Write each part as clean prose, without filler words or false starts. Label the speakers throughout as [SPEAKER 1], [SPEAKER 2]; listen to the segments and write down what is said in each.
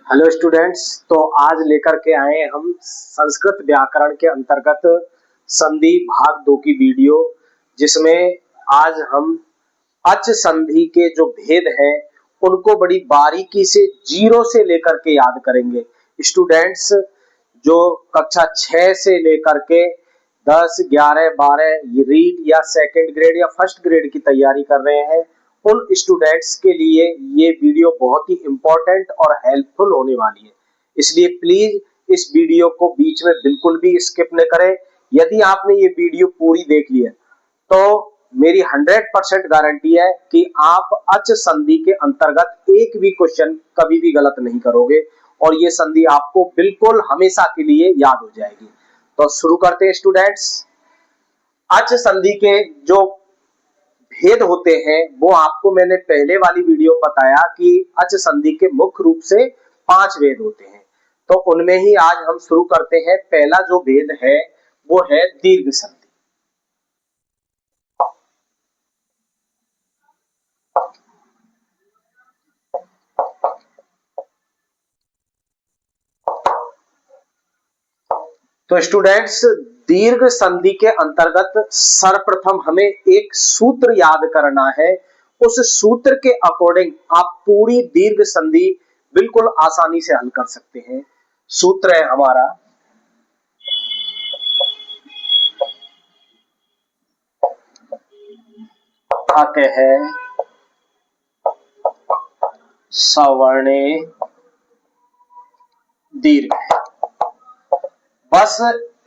[SPEAKER 1] Hello students. तो आज लेकर के आए हम संस्कृत व्याकरण के अंतर्गत संधि भाग 2 की वीडियो, जिसमें आज हम अच संधि के जो भेद हैं उनको बड़ी बारीकी से जीरो से लेकर के याद करेंगे। स्टूडेंट्स जो कक्षा 6 से लेकर के 10, 11, 12 रीड या सेकंड ग्रेड या फर्स्ट ग्रेड की तैयारी कर रहे हैं, उन स्टूडेंट्स के लिए ये वीडियो बहुत ही इंपॉर्टेंट और हेल्पफुल होने वाली है। इसलिए प्लीज इस वीडियो को बीच में बिल्कुल भी स्किप न करें। यदि आपने ये वीडियो पूरी देख ली है तो मेरी 100% गारंटी है कि आप अच संधि के अंतर्गत एक भी क्वेश्चन कभी भी गलत नहीं करोगे और ये संधि आपको बिल्कुल हमेशा के लिए याद हो जाएगी। तो शुरू करते हैं स्टूडेंट्स। अच संधि के जो भेद होते हैं वो आपको मैंने पहले वाली वीडियो में बताया कि अच संधि के मुख्य रूप से 5 भेद होते हैं। तो उनमें ही आज हम शुरू करते हैं। पहला जो भेद है वो है दीर्घ संधि। तो स्टूडेंट्स दीर्घ संधि के अंतर्गत सर्वप्रथम हमें एक सूत्र याद करना है। उस सूत्र के अकॉर्डिंग आप पूरी दीर्घ संधि बिल्कुल आसानी से हल कर सकते हैं। सूत्र है हमारा अक है सवर्णे दीर्घ है। बस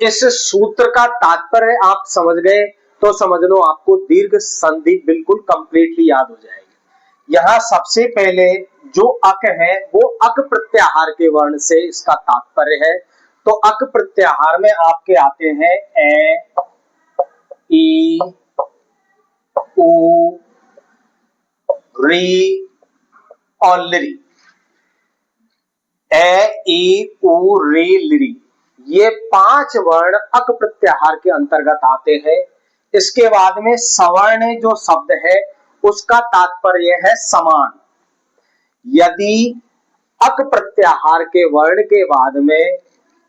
[SPEAKER 1] इस सूत्र का तात्पर्य आप समझ गए तो समझ लो आपको दीर्घ संधि बिल्कुल कंप्लीटली याद हो जाएगी। यहाँ सबसे पहले जो अक है वो अक प्रत्याहार के वर्ण से इसका तात्पर्य है। तो अक प्रत्याहार में आपके आते हैं ए, ई, उ, री और लिरी। ए, ई, उ, री, लिरी ये 5 वर्ण अक प्रत्याहार के अंतर्गत आते हैं। इसके बाद में सवर्ण जो शब्द है उसका तात्पर्य है समान। यदि अक प्रत्याहार के वर्ण के बाद में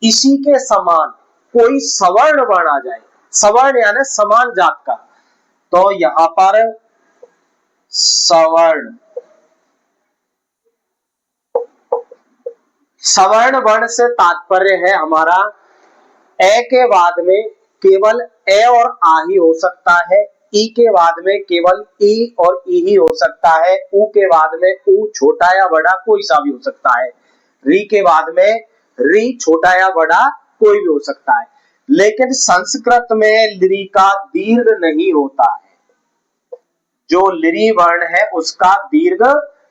[SPEAKER 1] इसी के समान कोई सवर्ण वर्ण आ जाए, सवर्ण यानी समान जात का, तो यहां पर सवर्ण सवर्ण वर्ण से तात्पर्य है हमारा ए के बाद में केवल ए और आ ही हो सकता है, ई के बाद में केवल ई और ई ही हो सकता है, उ के बाद में उ छोटा या बड़ा कोई सा भी हो सकता है, री के बाद में री छोटा या बड़ा कोई भी हो सकता है। लेकिन संस्कृत में लिरी का दीर्घ नहीं होता है। जो लिरी वर्ण है उसका दीर्घ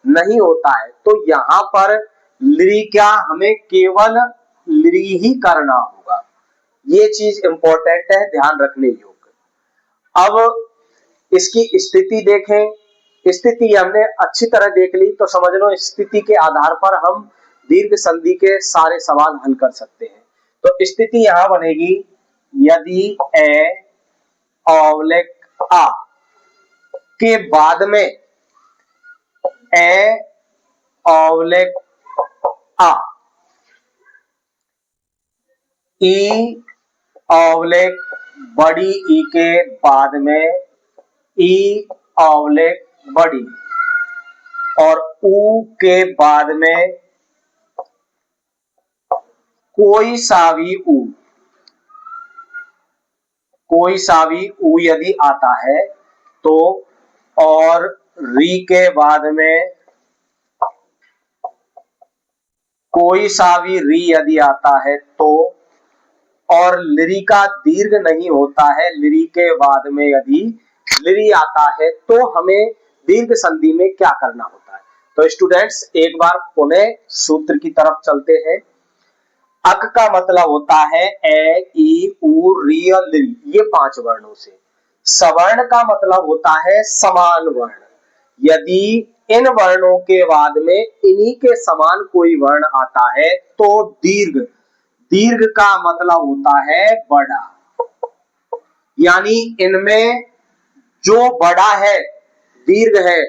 [SPEAKER 1] नहीं होता है। तो यहां पर लिरी क्या हमें केवल लिरी ही करना होगा। ये चीज इंपॉर्टेंट है, ध्यान रखने योग्य। अब इसकी स्थिति देखें। स्थिति हमने अच्छी तरह देख ली तो समझ लो स्थिति के आधार पर हम दीर्घ संधि के सारे सवाल हल कर सकते हैं। तो स्थिति यहां बनेगी यदि ए ऑवलेक आ के बाद में ए ऑवलेक आ, ई ऑवलेक बड़ी ई के बाद में ई ऑवलेक बड़ी और उ के बाद में कोई सा भी उ, कोई सा भी उ यदि आता है तो, और री के बाद में कोई सा भी री यदि आता है तो, और लिरी का दीर्घ नहीं होता है, लिरी के बाद में यदि लिरी आता है तो हमें दीर्घ संधि में क्या करना होता है। तो स्टूडेंट्स एक बार पुनः सूत्र की तरफ चलते हैं। अक का मतलब होता है ए, ई, उ, री और लिरी, ये 5 वर्णों से। सवर्ण का मतलब होता है समान वर्ण। यदि इन वर्णों के बाद में इन्हीं के समान कोई वर्ण आता है तो दीर्घ, दीर्घ का मतलब होता है बड़ा। यानी इनमें जो बड़ा है, दीर्घ है,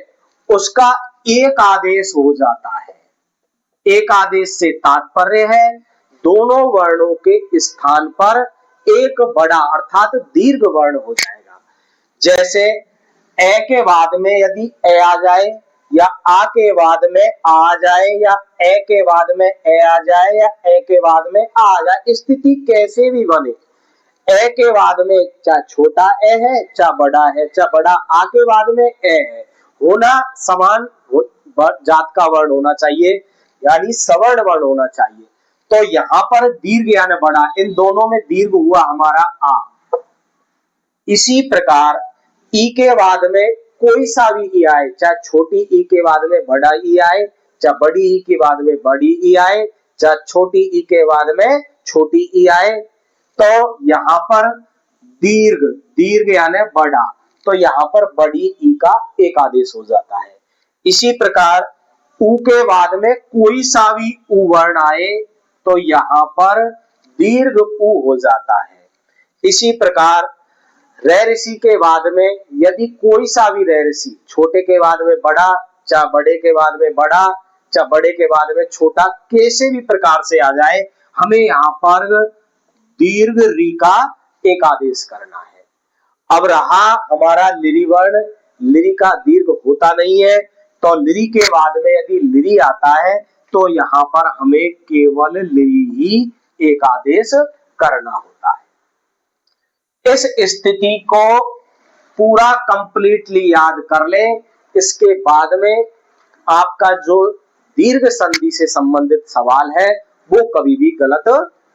[SPEAKER 1] उसका एक आदेश हो जाता है। एक आदेश से तात्पर्य है दोनों वर्णों के स्थान पर एक बड़ा अर्थात दीर्घ वर्ण हो जाएगा। जैसे ए के बाद में यदि ए आ जाए या आ के बाद में आ जाए या ए के बाद में ए आ जाए या ए के बाद में आ जाए, स्थिति कैसे भी बने, ए के बाद में चाहे छोटा ए है चाहे बड़ा है, चाहे बड़ा आ के बाद में ए है, होना समान जात का वर्ण होना चाहिए, यानी सवर्ण वर्ण होना चाहिए। तो यहां पर दीर्घ यानी बड़ा, इन दोनों में दीर्घ हुआ हमारा आ। इसी प्रकार ई के बाद में कोई सा भी ई आए, चाहे छोटी ई के बाद में बड़ा ई आए, चाहे बड़ी ई के बाद में बड़ी ई आए, चाहे छोटी ई के बाद में छोटी ई आए, तो यहां पर दीर्घ, दीर्घ यानी बड़ा, तो यहां पर बड़ी ई का एक आदेश हो जाता है। इसी प्रकार ऊ के बाद में कोई सा भी ऊ वर्ण आए तो यहां पर दीर्घ ऊ हो जाता है। इसी प्रकार रे ऋषि के बाद में यदि कोई सा भी रे ऋषि, छोटे के बाद में बड़ा, चाहे बड़े के बाद में बड़ा, चाहे बड़े के बाद में छोटा, कैसे भी प्रकार से आ जाए, हमें यहाँ पर दीर्घ री का एक आदेश करना है। अब रहा हमारा लिरि वर्ण, लिरि का दीर्घ होता नहीं है, तो लिरि के बाद में यदि लिरि आता है तो यहाँ पर हमें केवल लिरि ही एक आदेश करना होता है। इस स्थिति को पूरा कंप्लीटली याद कर लें, इसके बाद में आपका जो दीर्घ संधि से संबंधित सवाल है वो कभी भी गलत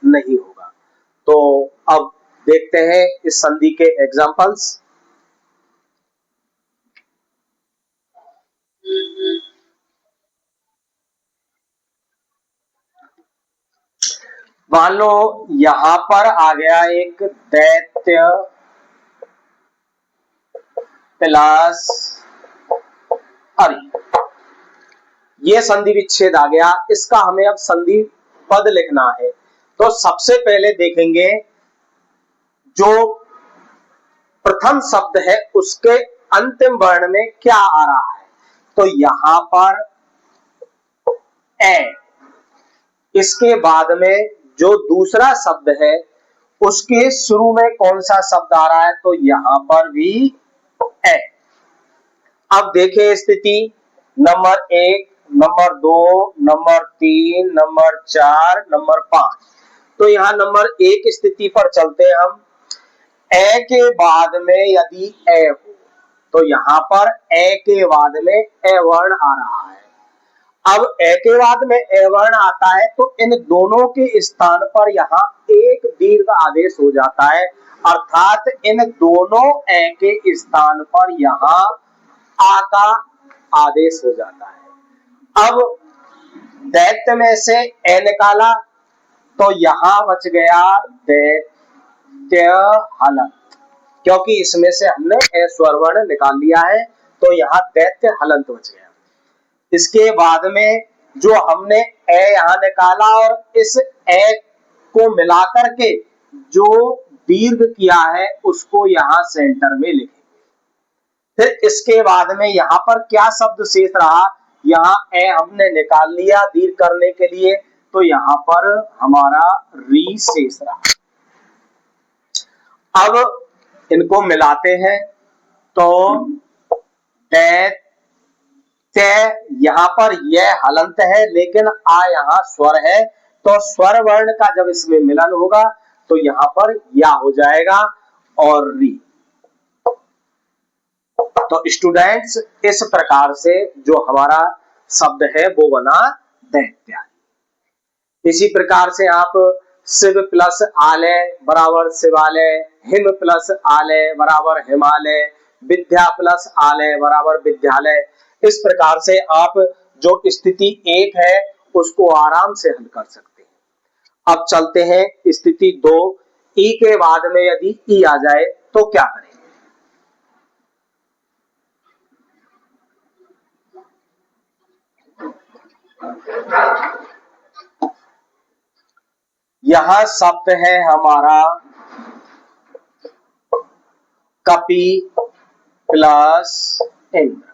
[SPEAKER 1] नहीं होगा। तो अब देखते हैं इस संधि के एग्जाम्पल्स। मान लो यहां पर आ गया एक दैत्य प्लस अरि, ये संधि विच्छेद आ गया, इसका हमें अब संधि पद लिखना है। तो सबसे पहले देखेंगे जो प्रथम शब्द है उसके अंतिम वर्ण में क्या आ रहा है, तो यहां पर ए, इसके बाद में जो दूसरा शब्द है उसके शुरू में कौन सा शब्द आ रहा है, तो यहां पर भी ए। अब देखें स्थिति number 1, number 2, number 3, number 4, number 5। तो यहां नंबर 1 स्थिति पर चलते हैं हम। ए के बाद में यदि ए हो तो यहां पर ए के बाद में ए वर्ण आ रहा है। अब ए के बाद में ए वर्ण आता है तो इन दोनों के स्थान पर यहां एक दीर्घ आदेश हो जाता है, अर्थात इन दोनों ए के स्थान पर यहां आ का आदेश हो जाता है। अब दैत्य में से ए निकाला तो यहां बच गया दैत्य हलंत, क्योंकि इसमें से हमने ए स्वर वर्ण निकाल लिया है तो यहां दैत्य हलंत बच गया। इसके बाद में जो हमने ए यहां निकाला और इस ए को मिलाकर के जो दीर्घ किया है उसको यहां सेंटर में लिखेंगे। फिर इसके बाद में यहां पर क्या शब्द शेष रहा, यहां ए हमने निकाल लिया दीर्घ करने के लिए, तो यहां पर हमारा री शेष रहा। अब इनको मिलाते हैं तो दैत्य, यहां पर यह हलंत है लेकिन आ यहां स्वर है, तो स्वर वर्ण का जब इसमें मिलन होगा तो यहां पर या हो जाएगा और री। तो स्टूडेंट्स इस प्रकार से जो हमारा शब्द है वो बना दैत्य। इसी प्रकार से आप शिव प्लस आलय बराबर शिवालय, हिम प्लस आलय बराबर हिमालय, विद्या प्लस आलय बराबर विद्यालय, इस प्रकार से आप जो स्थिति 1 है उसको आराम से हल कर सकते हैं। अब चलते हैं स्थिति 2, ई के बाद में यदि ई आ जाए तो क्या करें। यहां शब्द है हमारा कपि प्लस इंद्र।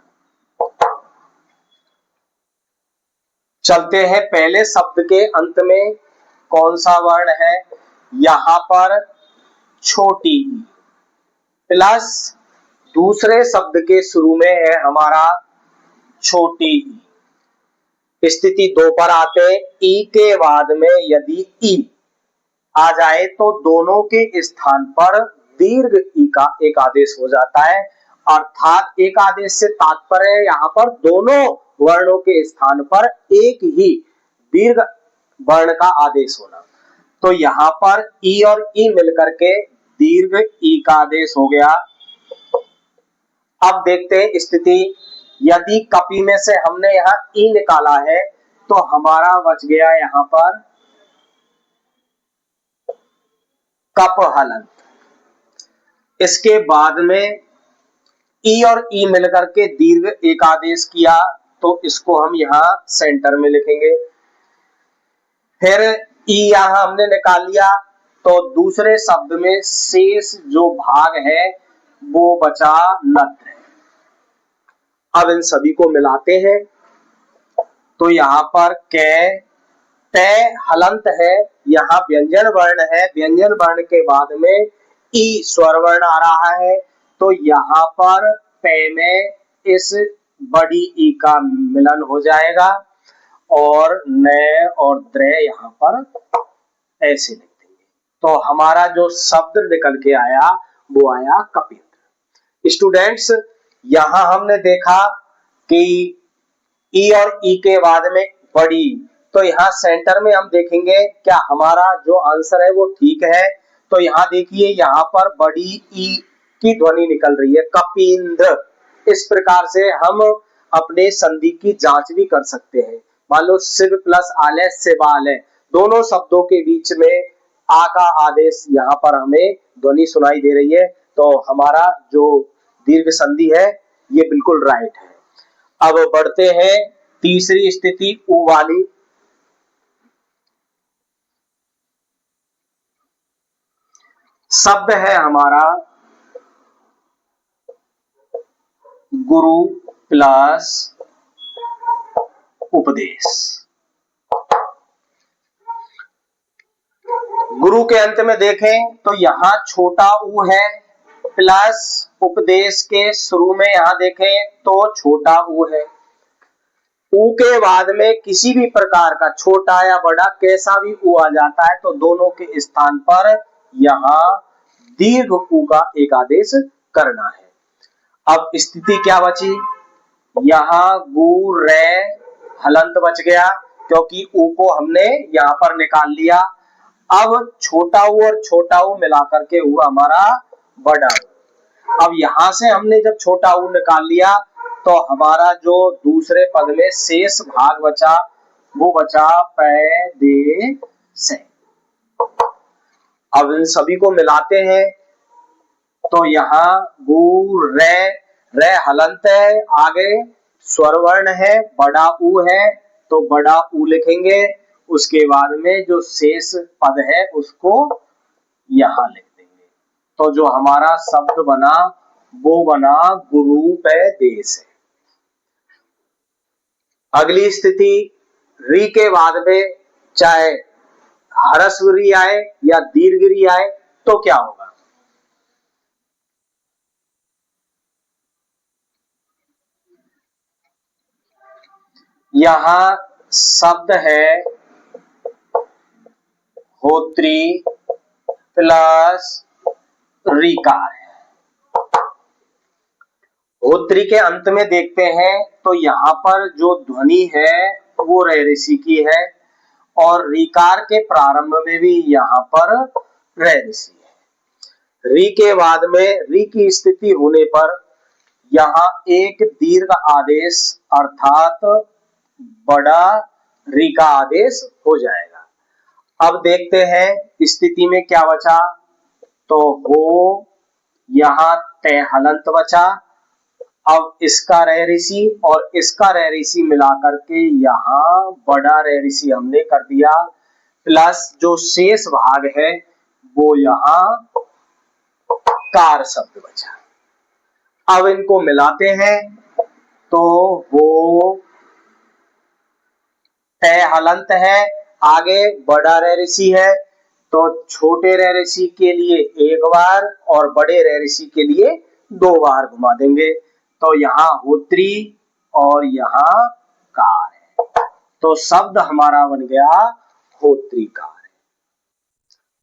[SPEAKER 1] चलते हैं पहले शब्द के अंत में कौन सा वर्ण है, यहां पर छोटी ई प्लस दूसरे शब्द के शुरू में है हमारा छोटी ई। स्थिति 2 पर आते हैं, ई के बाद में यदि ई आ जाए तो दोनों के स्थान पर दीर्घ ई का एक आदेश हो जाता है, अर्थात एक आदेश से तात्पर्य है यहाँ पर दोनों वर्णों के स्थान पर एक ही दीर्घ वर्ण का आदेश होना। तो यहाँ पर ई और ई मिलकर के दीर्घ ई का आदेश हो गया। अब देखते हैं स्थिति, यदि कपी में से हमने यहाँ ई निकाला है तो हमारा बच गया यहाँ पर कप हलंत। इसके बाद में ई और ई मिलकर के दीर्घ एक आदेश किया तो इसको हम यहाँ सेंटर में लिखेंगे। फिर ई यहाँ हमने निकाल लिया तो दूसरे शब्द में शेष जो भाग है वो बचा नत्र। अब इन सभी को मिलाते हैं तो यहाँ पर कै तय हलंत है, यहाँ व्यंजन वर्ण है, व्यंजन वर्ण के बाद में ई स्वर वर्ण आ रहा है तो यहाँ पर पे में इस बड़ी ई का मिलन हो जाएगा और नय और द्रय यहाँ पर ऐसे लिख देंगे। तो हमारा जो शब्द निकल के आया वो आया कपिंद्र। स्टूडेंट्स, यहाँ हमने देखा कि ई और ई के बाद में बड़ी, तो यहाँ सेंटर में हम देखेंगे क्या हमारा जो आंसर है वो ठीक है। तो यहाँ देखिए यहाँ पर बड़ी ई की ध्वनि निकल रही है कपिंद्र। इस प्रकार से हम अपने संधि की जांच भी कर सकते हैं। मान लो शिव प्लस आलय शिवालय, दोनों शब्दों के बीच में आ का आदेश यहाँ पर हमें ध्वनि सुनाई दे रही है तो हमारा जो दीर्घ संधि है ये बिल्कुल राइट है। अब बढ़ते हैं तीसरी स्थिति ऊ वाली। शब्द है हमारा गुरु प्लस उपदेश। गुरु के अंत में देखें तो यहां छोटा ऊ है प्लस उपदेश के शुरू में यहां देखें तो छोटा ऊ है। ऊ के बाद में किसी भी प्रकार का छोटा या बड़ा कैसा भी ऊ आ जाता है तो दोनों के स्थान पर यहां दीर्घ ऊ का एक आदेश करना है। अब स्थिति क्या बची, यहां गु रे हलंत बच गया क्योंकि ऊ को हमने यहां पर निकाल लिया। अब छोटा ऊ और छोटा ऊ मिलाकर के हुआ हमारा बड़ा ऊ। अब यहां से हमने जब छोटा ऊ निकाल लिया तो हमारा जो दूसरे पद में शेष भाग बचा वो बचा पै दे से। अब इन सभी को मिलाते हैं तो यहाँ गु रे हलंत है, आगे स्वर वर्ण है, बड़ा ऊ है तो बड़ा ऊ लिखेंगे। उसके बाद में जो शेष पद है उसको यहां लिख देंगे। तो जो हमारा शब्द बना वो बना गुरुपदेश है। अगली स्थिति री के बाद में चाहे ह्रस्व री आए या दीर्घ री आए तो क्या होगा, यहां शब्द है होत्री प्लस रीकार है। होत्री के अंत में देखते हैं तो यहां पर जो ध्वनि है वो रे ऋषि की है और रीकार के प्रारंभ में भी यहां पर रे ऋषि है। री के बाद में री की स्थिति होने पर यहां एक दीर्घ आदेश अर्थात बड़ा री का आदेश हो जाएगा। अब देखते हैं स्थिति में क्या बचा, तो हो यहां तय हलंत बचा। अब इसका रे ऋषि और इसका रे ऋषि मिलाकर के यहां बड़ा रे ऋषि हमने कर दिया प्लस जो शेष भाग है वो यहां कार शब्द बचा। अब इनको मिलाते हैं तो वो तय हलंत है, आगे बड़ा रेरिसी है, तो छोटे रेरिसी के लिए एक बार और बड़े रेरिसी के लिए 2 बार घुमा देंगे। तो यहाँ होत्री और यहाँ कार है, तो शब्द हमारा बन गया होत्रिकार।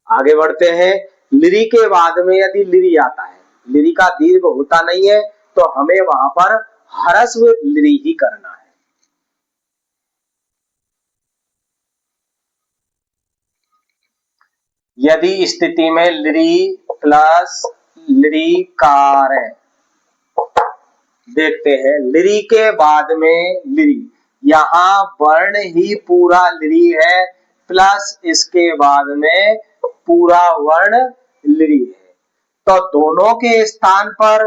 [SPEAKER 1] आगे बढ़ते हैं। लिरी के बाद में यदि लिरी आता है, लिरी का दीर्घ होता नहीं है, तो हमें वहां पर ह्रस्व लिरी ही करना है। यदि स्थिति में लिरी प्लस लिरी कार है, देखते हैं लिरी के बाद में लिरी, यहां वर्ण ही पूरा लिरी है प्लस इसके बाद में पूरा वर्ण लिरी है, तो दोनों के स्थान पर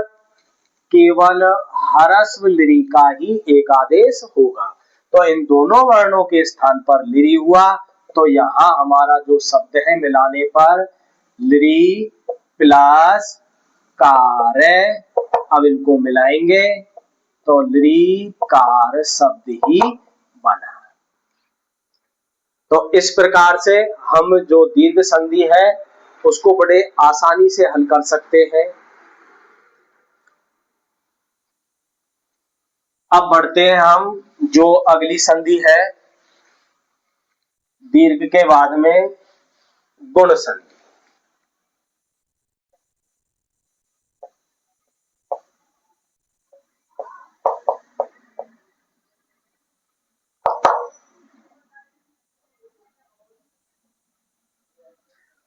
[SPEAKER 1] केवल ह्रस्व लिरी का ही एक आदेश होगा। तो इन दोनों वर्णों के स्थान पर लिरी हुआ, तो यहां हमारा जो शब्द है मिलाने पर लिरी प्लस कार, अब इनको मिलाएंगे तो लिरी कार शब्द ही बना। तो इस प्रकार से हम जो दीर्घ संधि है उसको बड़े आसानी से हल कर सकते हैं। अब बढ़ते हैं हम जो अगली संधि है दीर्घ के बाद में गुण संधि।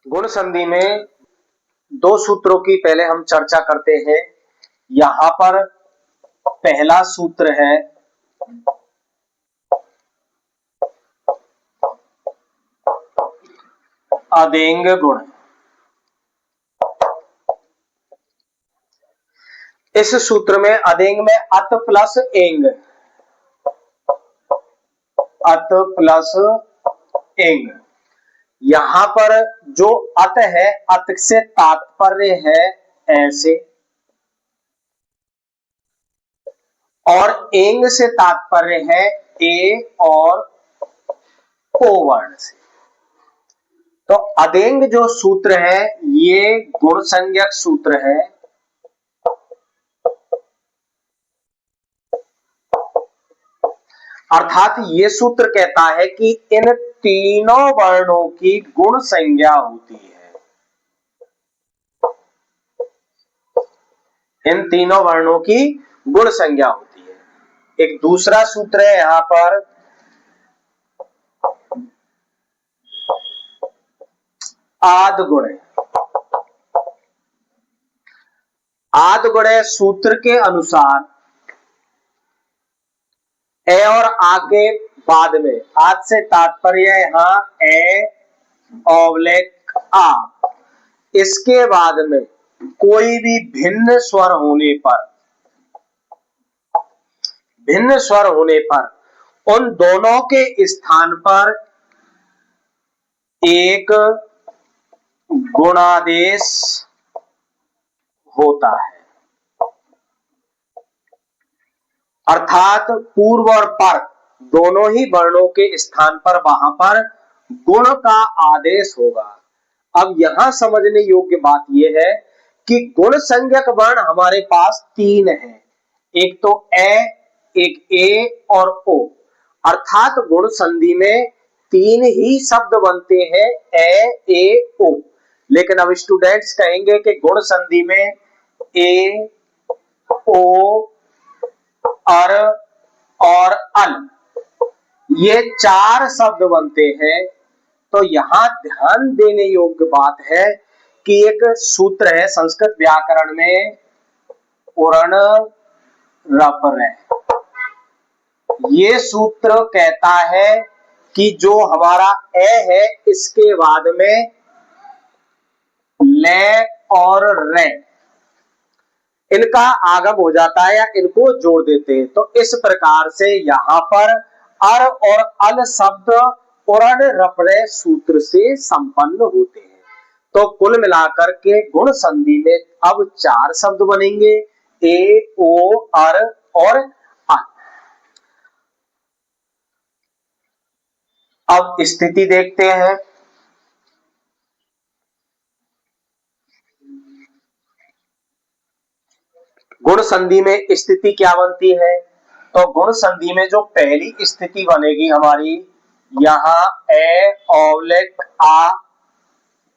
[SPEAKER 1] गुण संधि में 2 सूत्रों की पहले हम चर्चा करते हैं। यहां पर पहला सूत्र है अदेंग गुण। इस सूत्र में अदेंग में अत प्लस एंग, अत प्लस एंग। यहां पर जो अत है, अत से तात्पर्य है ऐसे, और एंग से तात्पर्य है ए और ओ वर्ण से। तो अदेंग जो सूत्र है ये गुण संज्ञक सूत्र है, अर्थात ये सूत्र कहता है कि इन तीनों वर्णों की गुण संज्ञा होती है। इन तीनों वर्णों की गुण संज्ञा होती है। एक दूसरा सूत्र है यहां पर आद गुण। आद गुण सूत्र के अनुसार ए और आ के बाद में, आज से तात्पर्य यहां ए ऑब्लिक आ, इसके बाद में कोई भी भिन्न स्वर होने पर, भिन्न स्वर होने पर उन दोनों के स्थान पर एक गुणादेश होता है। अर्थात पूर्व और पर दोनों ही वर्णों के स्थान पर वहां पर गुण का आदेश होगा। अब यहां समझने योग्य बात यह है कि गुण संज्ञक वर्ण हमारे पास 3 है, एक तो एक ए और ओ, अर्थात गुण संधि में 3 ही शब्द बनते हैं ए ओ। लेकिन अब स्टूडेंट्स कहेंगे कि गुण संधि में ए ओ अर और अल ये 4 शब्द बनते हैं। तो यहां ध्यान देने योग्य बात है कि एक सूत्र है संस्कृत व्याकरण में उरण रपर, ये सूत्र कहता है कि जो हमारा ए है इसके बाद में ले और रे इनका आगम हो जाता है या इनको जोड़ देते हैं। तो इस प्रकार से यहां पर अर और अल शब्द उरण रपरे सूत्र से संपन्न होते हैं। तो कुल मिलाकर के गुण संधि में अब 4 शब्द बनेंगे, ए ओ अर और अल। अब स्थिति देखते हैं। गुण संधि में स्थिति क्या बनती है? तो गुण संधि में जो पहली स्थिति बनेगी हमारी, यहां ए ऑब्लिक आ,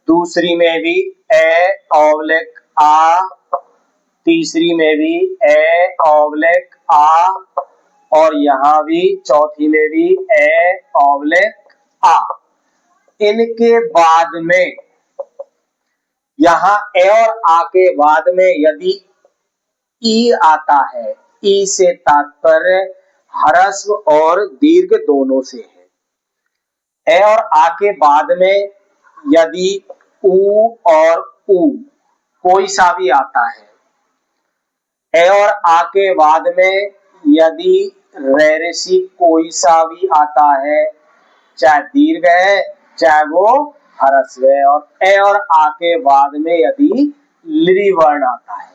[SPEAKER 1] दूसरी में भी ए ऑब्लिक आ, तीसरी में भी ए ऑब्लिक आ, और यहां भी चौथी में भी ए ऑब्लिक आ। इनके बाद में यहां ए और आ के बाद में यदि ई आता है, ई से तात्पर्य ह्रस्व और दीर्घ दोनों से है। ए और आ के बाद में यदि ऊ और ऊ कोई सा भी आता है, ए और आ के बाद में यदि रेरेसी कोई सा भी आता है, चाहे दीर्घ है चाहे वो ह्रस्व है, और ए और आ के बाद में यदि लिरि वर्ण आता है,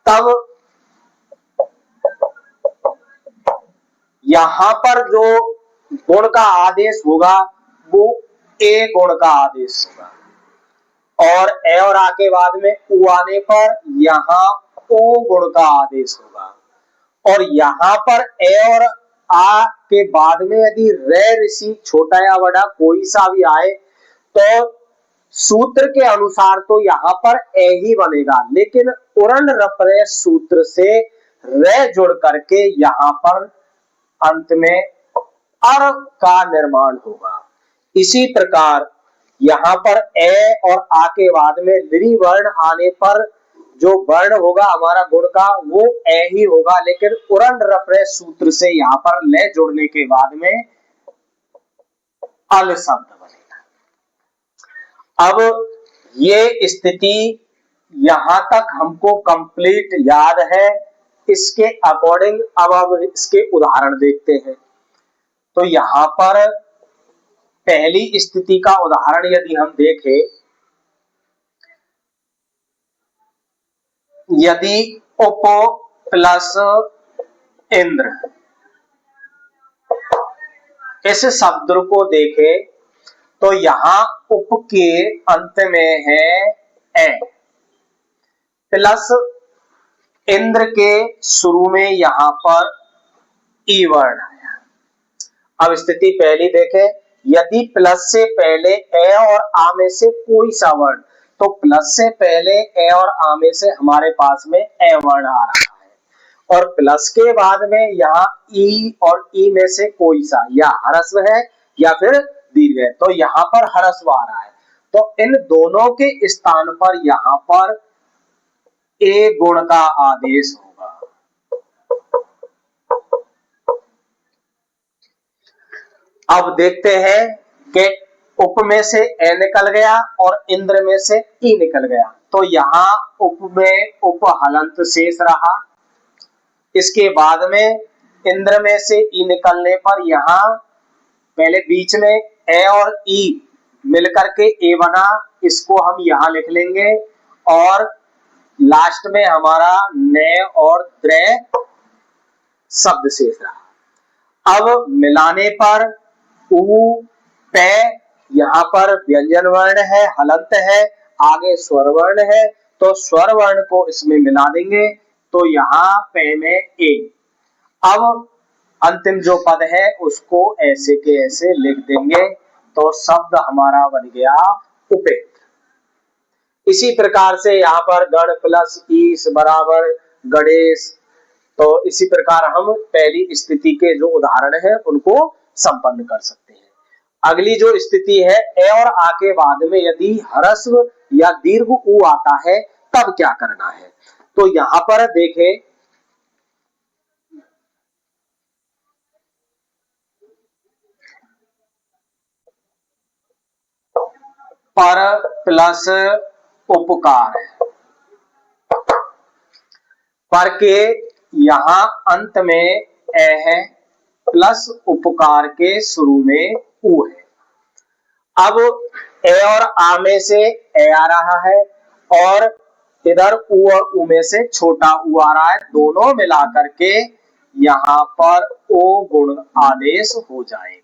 [SPEAKER 1] तब यहां पर जो गुण का आदेश होगा वो ए गुण का आदेश होगा, और ए और आ के बाद में उ आने पर यहां ओ गुण का आदेश होगा। और यहां पर ए और आ के बाद में यदि रे ऋषि छोटा या बड़ा कोई सा भी आए, तो सूत्र के अनुसार तो यहां पर ए ही बनेगा, लेकिन उरण रपरे सूत्र से रे जुड़ करके यहां पर अंत में अर का निर्माण होगा। इसी प्रकार यहां पर ए और आ के बाद में लिरि वर्ण आने पर जो वर्ण होगा हमारा गुण का वो ए ही होगा, लेकिन उरण रपरे सूत्र से यहां पर ले जुड़ने के बाद में अल शब्द बनेगा। अब ये स्थिति यहां तक हमको कंप्लीट याद है। इसके अकॉर्डिंग अब इसके उदाहरण देखते हैं। तो यहां पर पहली स्थिति का उदाहरण यदि हम देखें, यदि उप प्लस इंद्र, इस शब्द को देखें तो यहां उप के अंत में है ए, प्लस इंद्र के शुरू में यहां पर ई वर्ण आया। अब स्थिति पहली देखें, यदि प्लस से पहले ए और आ में से कोई सा वर्ण, तो प्लस से पहले ए और आ में से हमारे पास में ए वर्ण आ रहा है, और प्लस के बाद में यहाँ ई और ई में से कोई सा या ह्रस्व है या फिर दीर्घ है, तो यहाँ पर ह्रस्व आ रहा है, तो इन दोनों के स्थान पर यहाँ पर ए गुण का आदेश होगा। अब देखते हैं कि उप में से ए निकल गया और इंद्र में से ई निकल गया, तो यहाँ उप में उप हलंत शेष रहा। इसके बाद में इंद्र में से ई निकलने पर यहाँ पहले बीच में ए और ई मिलकर के ए बना, इसको हम यहाँ लिख लेंगे, और लास्ट में हमारा ने और द्रे शब्द शेष रहा। अब मिलाने पर उ पे, यहाँ पर व्यंजन वर्ण है, हलंत है, आगे स्वर वर्ण है, तो स्वर वर्ण को इसमें मिला देंगे, तो यहाँ पे में ए। अब अंतिम जो पद है उसको ऐसे के ऐसे लिख देंगे, तो शब्द हमारा बन गया उपेंद्र। इसी प्रकार से यहाँ पर गण प्लस ईश बराबर गणेश, तो इसी प्रकार हम पहली स्थिति के जो उदाहरण है उनको संपन्न कर सकते हैं। अगली जो स्थिति है, ए और आ के बाद में यदि ह्रस्व या दीर्घ उ आता है तब क्या करना है, तो यहां पर देखें, पर प्लस उपकार, पर के यहां अंत में ए है, प्लस उपकार के शुरू में उ है। अब ए और आ में से ए आ रहा है, और इधर उ और उ में से छोटा उ आ रहा है, दोनों मिलाकर के यहां पर ओ गुण आदेश हो जाएगा।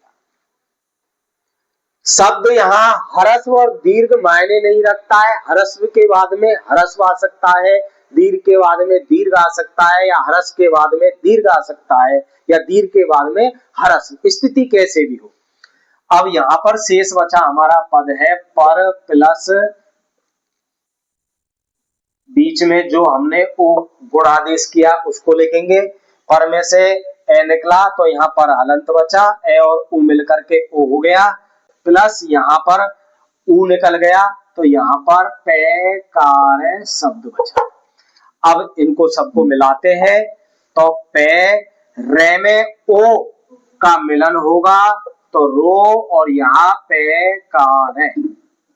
[SPEAKER 1] शब्द यहाँ ह्रस्व और दीर्घ मायने नहीं रखता है। ह्रस्व के बाद में ह्रस्व आ सकता है, दीर्घ के बाद में दीर्घ आ सकता है, या ह्रस्व के बाद में दीर्घ आ सकता है, या दीर्घ के बाद में ह्रस्व, स्थिति कैसे भी हो। अब यहाँ पर शेष बचा हमारा पद है पर प्लस बीच में जो हमने ओ गुणादेश किया उसको लिखेंगे। पर में से ए निकला तो यहाँ पर हलंत बचा, ए और उ मिलकर के ओ हो गया, प्लस यहाँ पर उ निकल गया तो यहाँ पर पैकार शब्द बचा। अब इनको सबको मिलाते हैं तो पे रे में ओ का मिलन होगा तो रो, और यहाँ पैकार है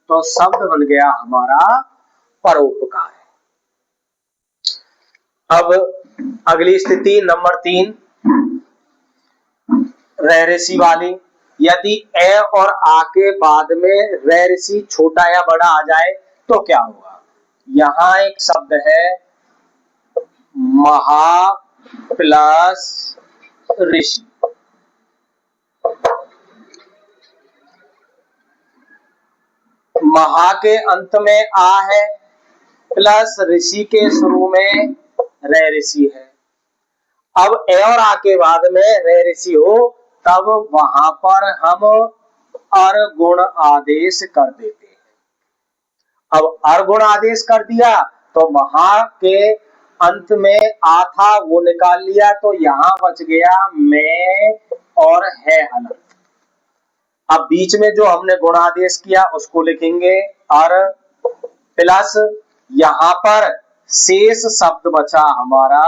[SPEAKER 1] तो शब्द बन गया हमारा परोपकार। अब अगली स्थिति नंबर 3 रेरेसी वाली। यदि ए और आ के बाद में रेरेसी छोटा या बड़ा आ जाए तो क्या होगा। यहाँ एक शब्द है महा प्लस ऋषि। महा के अंत में आ है, प्लस ऋषि के शुरू में रे ऋषि है। अब ए और आ के बाद में रे ऋषि हो तब वहां पर हम अर्गुण आदेश कर देते हैं। अब अर्गुण आदेश कर दिया तो महा के अंत में आ था वो निकाल लिया तो यहां बच गया मैं और है हलंत। अब बीच में जो हमने गुणादेश किया उसको लिखेंगे अर, प्लस यहां पर शेष शब्द बचा हमारा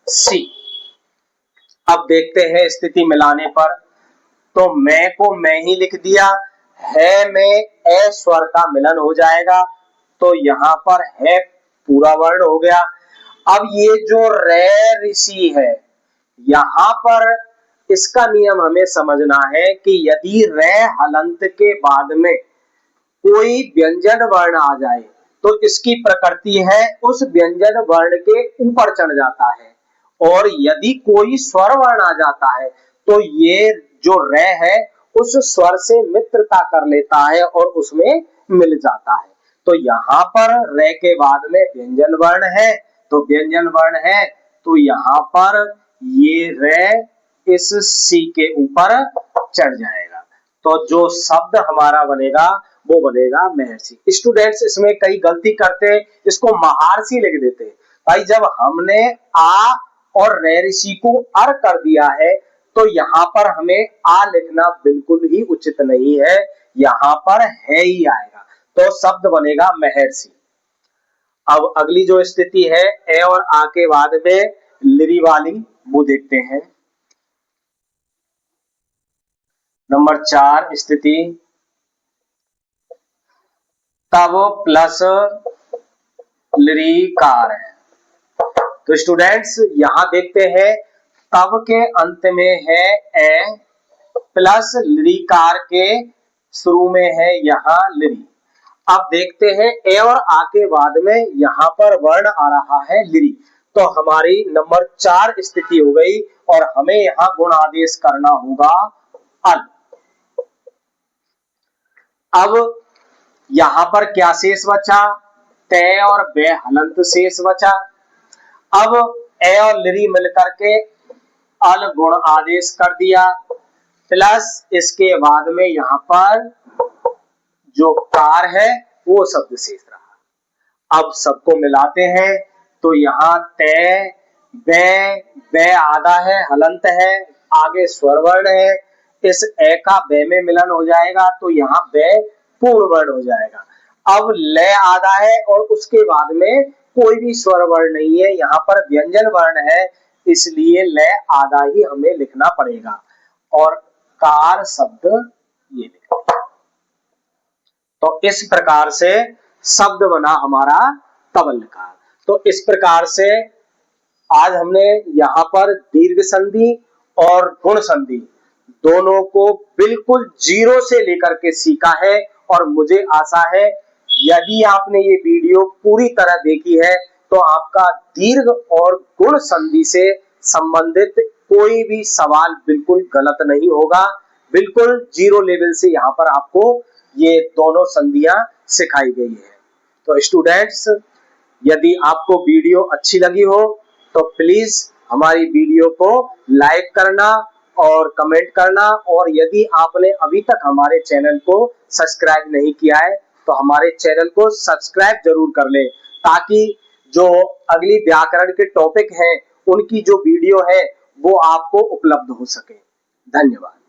[SPEAKER 1] सी। अब देखते हैं स्थिति मिलाने पर, तो मैं को मैं ही लिख दिया, है में ए स्वर का मिलन हो जाएगा तो यहां पर है पूरा वर्ण हो गया। अब ये जो रे ऋषि है यहां पर इसका नियम हमें समझना है कि यदि रे हलंत के बाद में कोई व्यंजन वर्ण आ जाए तो इसकी प्रकृति है उस व्यंजन वर्ण के ऊपर चढ़ जाता है, और यदि कोई स्वर वर्ण आ जाता है तो ये जो रे है उस स्वर से मित्रता कर लेता है और उसमें मिल जाता है। तो यहाँ पर रे के बाद में व्यंजन वर्ण है तो व्यंजन वर्ण है तो यहाँ पर ये रे इस सी के ऊपर चढ़ जाएगा तो जो शब्द हमारा बनेगा वो बनेगा महर्षि। स्टूडेंट्स इसमें कई गलती करते हैं, इसको महर्षि लिख देते हैं। भाई जब हमने आ और रे ऋषि को अर कर दिया है तो यहाँ पर हमें आ लिखना बिल्कुल ही उचित नहीं है, यहाँ पर है ही आएगा तो शब्द बनेगा महर्षि। अब अगली जो स्थिति है ए और आ के बाद में लिरी वाली वो देखते हैं। नंबर 4 स्थिति तब प्लस लिरिकार है। तो स्टूडेंट्स यहां देखते हैं तब के अंत में है ए, प्लस लिरिकार के शुरू में है यहाँ लिरी। अब देखते हैं ए और आ के बाद में यहाँ पर वर्ण आ रहा है लिरी, तो हमारी नंबर 4 स्थिति हो गई और हमें यहाँ गुण आदेश करना होगा अल। अब यहां पर क्या शेष बचा, तय और बे हलंत शेष बचा। अब ए और लिरी मिलकर के अल गुण आदेश कर दिया, प्लस इसके बाद में यहां पर जो कार है वो शब्द शेष रहा। अब सबको मिलाते हैं तो यहाँ तय बे आधा है, हलंत है, आगे स्वर वर्ण है, इस ए का बे में मिलन हो जाएगा तो यहाँ बे पूर्ण वर्ण हो जाएगा। अब ले आधा है और उसके बाद में कोई भी स्वर वर्ण नहीं है, यहाँ पर व्यंजन वर्ण है इसलिए ले आधा ही हमें लिखना पड़ेगा और कार शब्द ये लिखना। तो इस प्रकार से शब्द बना हमारा तवल्लकार। तो इस प्रकार से आज हमने यहाँ पर दीर्घ संधि और गुण संधि दोनों को बिल्कुल जीरो से लेकर के सीखा है और मुझे आशा है यदि आपने ये वीडियो पूरी तरह देखी है तो आपका दीर्घ और गुण संधि से संबंधित कोई भी सवाल बिल्कुल गलत नहीं होगा। बिल्कुल जीरो लेवल से यहाँ पर आपको ये दोनों संधियां सिखाई गई है। तो स्टूडेंट्स, यदि आपको वीडियो अच्छी लगी हो तो प्लीज हमारी वीडियो को लाइक करना और कमेंट करना, और यदि आपने अभी तक हमारे चैनल को सब्सक्राइब नहीं किया है तो हमारे चैनल को सब्सक्राइब जरूर कर लें, ताकि जो अगली व्याकरण के टॉपिक हैं उनकी जो वीडियो है वो आपको उपलब्ध हो सके। धन्यवाद।